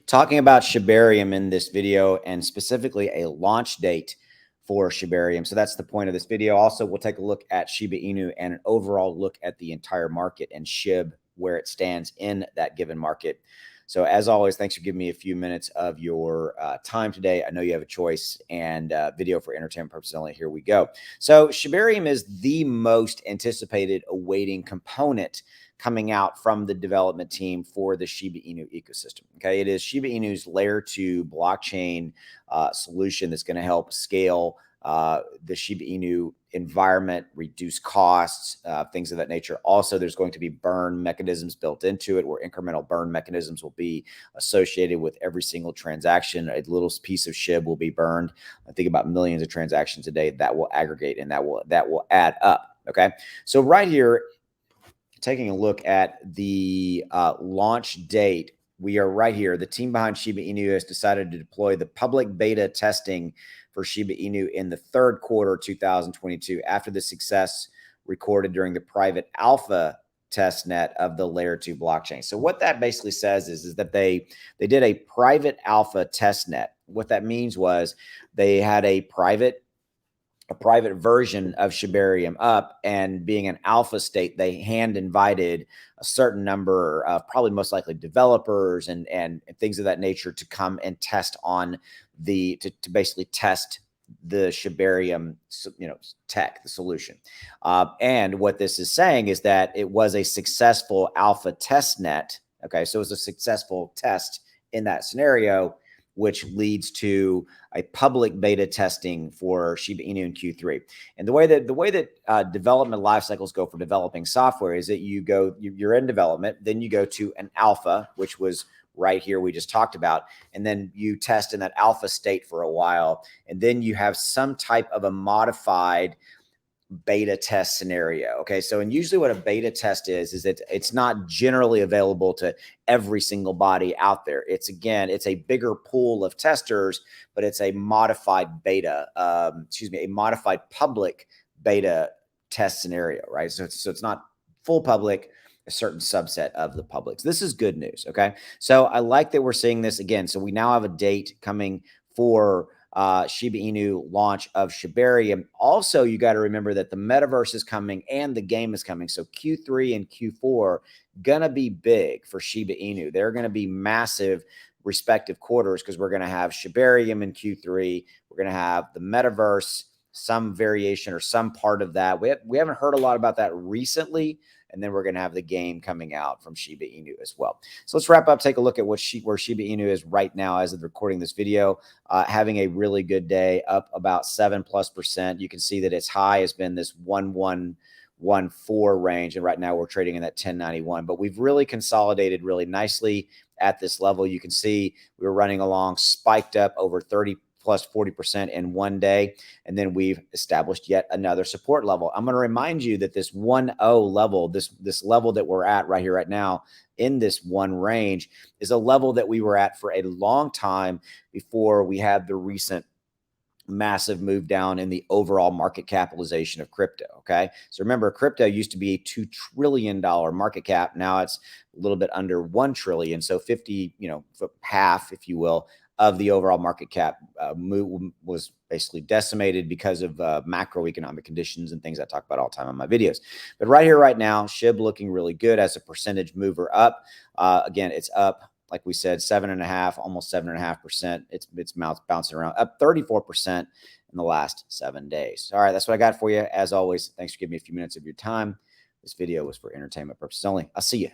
talking about Shebarium in this video and specifically a launch date for Shebarium. So that's the point of this video. Also, we'll take a look at Shiba Inu and an overall look at the entire market and SHIB, where it stands in that given market. So as always, thanks for giving me a few minutes of your time today. I know you have a choice, and video for entertainment purposes only. Here we go. So Shebarium is the most anticipated awaiting component coming out from the development team for the Shiba Inu ecosystem. Okay, it is Shiba Inu's layer 2 blockchain solution that's going to help scale the Shiba Inu environment, reduce costs, things of that nature. Also, there's going to be burn mechanisms built into it, where incremental burn mechanisms will be associated with every single transaction. A little piece of SHIB will be burned. I think about millions of transactions a day that will aggregate, and that will add up. Okay, so right here, taking a look at the launch date, we are right here. The team behind Shiba Inu has decided to deploy the public beta testing for Shiba Inu in the third quarter 2022 after the success recorded during the private alpha test net of the layer 2 blockchain. So what that basically says is that they did a private alpha test net. What that means was they had a private version of Shebarium up, and being an alpha state, they hand invited a certain number of probably most likely developers and things of that nature to come and test on to basically test the Shebarium, tech, the solution. And what this is saying is that it was a successful alpha test net. Okay, so it was a successful test in that scenario, which leads to a public beta testing for Shiba Inu in Q3. And the way that development life cycles go for developing software is that you're in development, then you go to an alpha, which was right here we just talked about, and then you test in that alpha state for a while, and then you have some type of a modified beta test scenario. Okay, so and usually what a beta test is that it's not generally available to every single body out there. It's a bigger pool of testers, but it's a modified beta, a modified public beta test scenario, right? So it's not full public, a certain subset of the public. So this is good news. Okay, so I like that we're seeing this again. So we now have a date coming for Shiba Inu launch of Shebarium. Also, you got to remember that the metaverse is coming and the game is coming. So Q3 and Q4 gonna be big for Shiba Inu. They're gonna be massive respective quarters, because we're gonna have Shebarium in Q3. We're gonna have the metaverse, some variation or some part of that. We haven't heard a lot about that recently. And then we're going to have the game coming out from Shiba Inu as well. So let's wrap up, take a look at where Shiba Inu is right now as of recording this video. Having a really good day, up about 7+%. You can see that its high has been this 1114 range, and right now we're trading in that 1091. But we've really consolidated really nicely at this level. You can see we were running along, spiked up over 30 plus 40% in one day, and then we've established yet another support level. I'm going to remind you that this 1.0 level, this level that we're at right here, right now, in this one range, is a level that we were at for a long time before we had the recent massive move down in the overall market capitalization of crypto. Okay, so remember, crypto used to be a $2 trillion market cap. Now it's a little bit under 1 trillion. So 50, half, if you will, of the overall market cap was basically decimated because of macroeconomic conditions and things I talk about all the time on my videos. But right here, right now, SHIB looking really good as a percentage mover up. Again, it's up, like we said, 7.5%, almost 7.5%. It's bouncing around, up 34% in the last 7 days. All right, that's what I got for you. As always, thanks for giving me a few minutes of your time. This video was for entertainment purposes only. I'll see you.